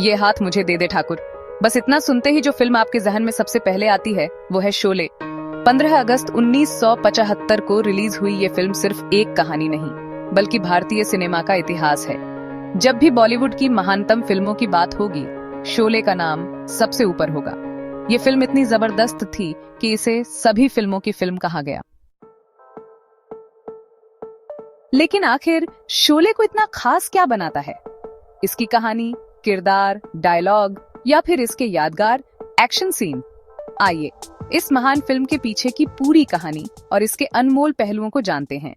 ये हाथ मुझे दे दे ठाकुर। बस इतना सुनते ही जो फिल्म आपके जहन में सबसे पहले आती है वो है शोले। 15 अगस्त 1975 को रिलीज हुई ये फिल्म सिर्फ एक कहानी नहीं बल्कि भारतीय सिनेमा का इतिहास है। जब भी बॉलीवुड की महानतम फिल्मों की बात होगी, शोले का नाम सबसे ऊपर होगा। ये फिल्म इतनी जबरदस्त थी कि इसे सभी फिल्मों की फिल्म कहा गया। लेकिन आखिर शोले को इतना खास क्या बनाता है? इसकी कहानी, किरदार, डायलॉग या फिर इसके यादगार एक्शन सीन? आइए इस महान फिल्म के पीछे की पूरी कहानी और इसके अनमोल पहलुओं को जानते हैं।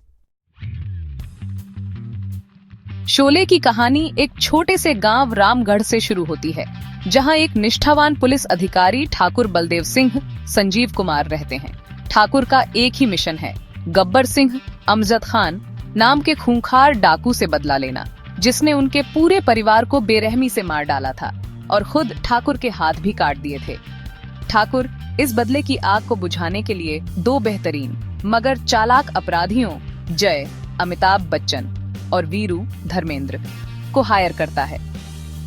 शोले की कहानी एक छोटे से गांव रामगढ़ से शुरू होती है, जहां एक निष्ठावान पुलिस अधिकारी ठाकुर बलदेव सिंह संजीव कुमार रहते हैं। ठाकुर का एक ही मिशन है, गब्बर सिंह अमजद खान नाम के खूंखार डाकू से बदला लेना, जिसने उनके पूरे परिवार को बेरहमी से मार डाला था और खुद ठाकुर के हाथ भी काट दिए थे। ठाकुर इस बदले की आग को बुझाने के लिए दो बेहतरीन मगर चालाक अपराधियों, जय अमिताभ बच्चन और वीरू धर्मेंद्र को हायर करता है।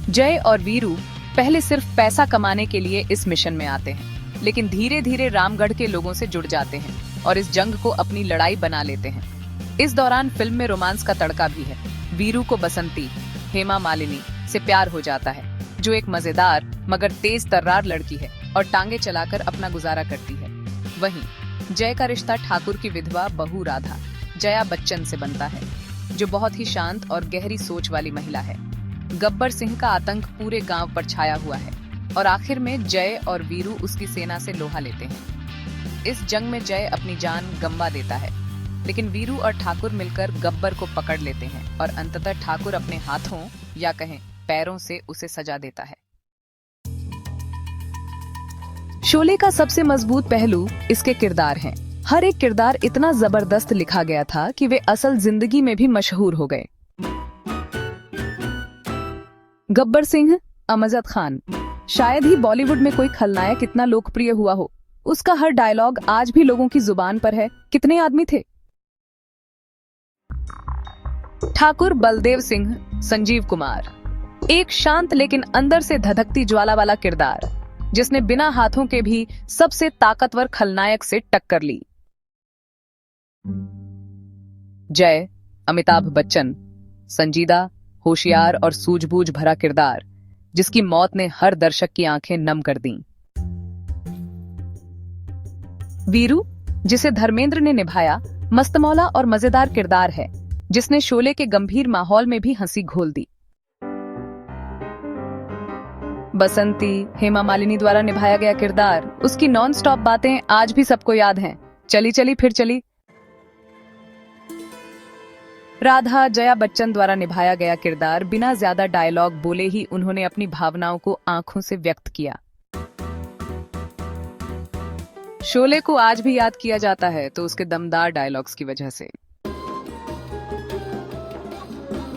जय और वीरू पहले सिर्फ पैसा कमाने के लिए इस मिशन में आते हैं, लेकिन धीरे धीरे रामगढ़ के लोगों से जुड़ जाते हैं और इस जंग को अपनी लड़ाई बना लेते हैं। इस दौरान फिल्म में रोमांस का तड़का भी है। वीरू को बसंती हेमा मालिनी से प्यार हो जाता है, जो एक मजेदार मगर तेज तर्रार लड़की है और टांगे चलाकर अपना गुजारा करती है। वहीं जय का रिश्ता ठाकुर की विधवा बहू राधा जया बच्चन से बनता है, जो बहुत ही शांत और गहरी सोच वाली महिला है। गब्बर सिंह का आतंक पूरे गांव पर छाया हुआ है और आखिर में जय और वीरू उसकी सेना से लोहा लेते हैं। इस जंग में जय अपनी जान गंवा देता है, लेकिन वीरू और ठाकुर मिलकर गब्बर को पकड़ लेते हैं और अंततः ठाकुर अपने हाथों या कहें पैरों से उसे सजा देता है। शोले का सबसे मजबूत पहलू इसके किरदार हैं। हर एक किरदार इतना जबरदस्त लिखा गया था कि वे असल जिंदगी में भी मशहूर हो गए। गब्बर सिंह अमजद खान, शायद ही बॉलीवुड में कोई खलनायक इतना लोकप्रिय हुआ हो। उसका हर डायलॉग आज भी लोगों की जुबान पर है। कितने आदमी थे? ठाकुर बलदेव सिंह संजीव कुमार, एक शांत लेकिन अंदर से धधकती ज्वाला वाला किरदार, जिसने बिना हाथों के भी सबसे ताकतवर खलनायक से टक्कर ली। जय अमिताभ बच्चन, संजीदा, होशियार और सूझबूझ भरा किरदार, जिसकी मौत ने हर दर्शक की आंखें नम कर दी। वीरू, जिसे धर्मेंद्र ने निभाया, मस्तमौला और मजेदार किरदार है, जिसने शोले के गंभीर माहौल में भी हंसी घोल दी। बसंती हेमा मालिनी द्वारा निभाया गया किरदार, उसकी नॉन स्टॉप बातें आज भी सबको याद हैं। चली चली फिर चली। राधा जया बच्चन द्वारा निभाया गया किरदार, बिना ज्यादा डायलॉग बोले ही उन्होंने अपनी भावनाओं को आंखों से व्यक्त किया। शोले को आज भी याद किया जाता है तो उसके दमदार डायलॉग्स की वजह से।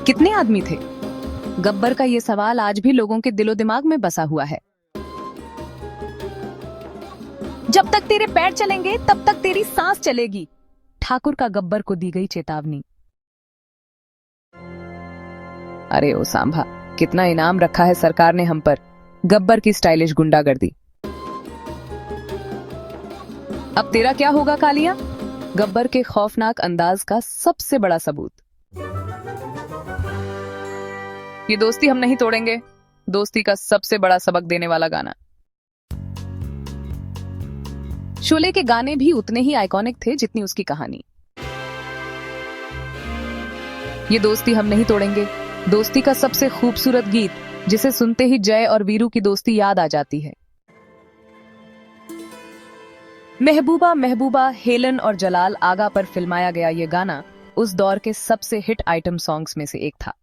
कितने आदमी थे? गब्बर का ये सवाल आज भी लोगों के दिलो दिमाग में बसा हुआ है। जब तक तेरे पैर चलेंगे तब तक तेरी सांस चलेगी, ठाकुर का गब्बर को दी गई चेतावनी। अरे ओ सांभा, कितना इनाम रखा है सरकार ने हम पर। गब्बर की स्टाइलिश गुंडागर्दी। अब तेरा क्या होगा कालिया? गब्बर के खौफनाक अंदाज का सबसे बड़ा सबूत। ये दोस्ती हम नहीं तोड़ेंगे, दोस्ती का सबसे बड़ा सबक देने वाला गाना। शोले के गाने भी उतने ही आइकॉनिक थे जितनी उसकी कहानी। ये दोस्ती हम नहीं तोड़ेंगे, दोस्ती का सबसे खूबसूरत गीत, जिसे सुनते ही जय और वीरू की दोस्ती याद आ जाती है। महबूबा महबूबा हेलन और जलाल आगा पर फिल्माया गया ये गाना उस दौर के सबसे हिट आइटम सॉन्ग्स में से एक था।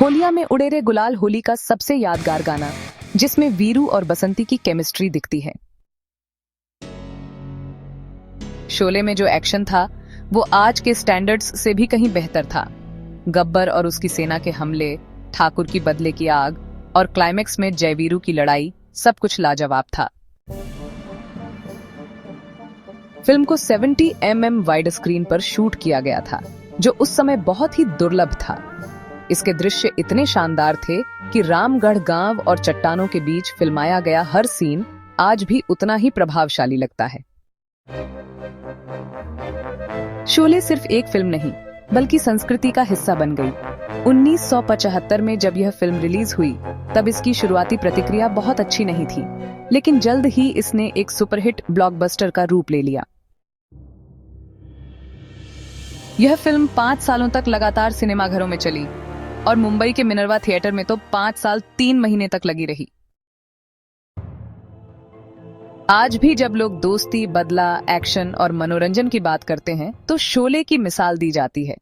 होलिया में उड़े रे गुलाल होली का सबसे यादगार गाना, जिसमें वीरू और बसंती की केमिस्ट्री दिखती है। शोले में जो एक्शन था वो आज के स्टैंडर्ड्स से भी कहीं बेहतर था। गब्बर और उसकी सेना के हमले, ठाकुर की बदले की आग और क्लाइमेक्स में जय वीरू की लड़ाई, सब कुछ लाजवाब था। फिल्म को 70 mm वाइड स्क्रीन पर शूट किया गया था, जो उस समय बहुत ही दुर्लभ था। इसके दृश्य इतने शानदार थे कि रामगढ़ गांव और चट्टानों के बीच फिल्माया गया हर सीन आज भी उतना ही प्रभावशाली लगता है। शोले सिर्फ एक फिल्म नहीं बल्कि संस्कृति का हिस्सा बन गई। 1975 में जब यह फिल्म रिलीज हुई तब इसकी शुरुआती प्रतिक्रिया बहुत अच्छी नहीं थी, लेकिन जल्द ही इसने एक सुपरहिट ब्लॉकबस्टर का रूप ले लिया। यह फिल्म 5 सालों तक लगातार सिनेमाघरों में चली और मुंबई के मिनर्वा थिएटर में तो 5 साल 3 महीने तक लगी रही। आज भी जब लोग दोस्ती, बदला, एक्शन और मनोरंजन की बात करते हैं तो शोले की मिसाल दी जाती है।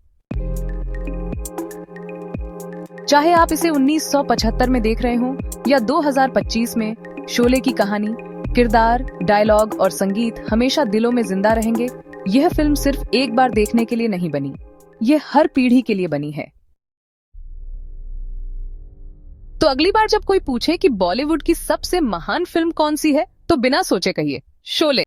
चाहे आप इसे 1975 में देख रहे हो या 2025 में, शोले की कहानी, किरदार, डायलॉग और संगीत हमेशा दिलों में जिंदा रहेंगे। यह फिल्म सिर्फ एक बार देखने के लिए नहीं बनी, यह हर पीढ़ी के लिए बनी है। तो अगली बार जब कोई पूछे कि बॉलीवुड की सबसे महान फिल्म कौन सी है, तो बिना सोचे कहिए शोले।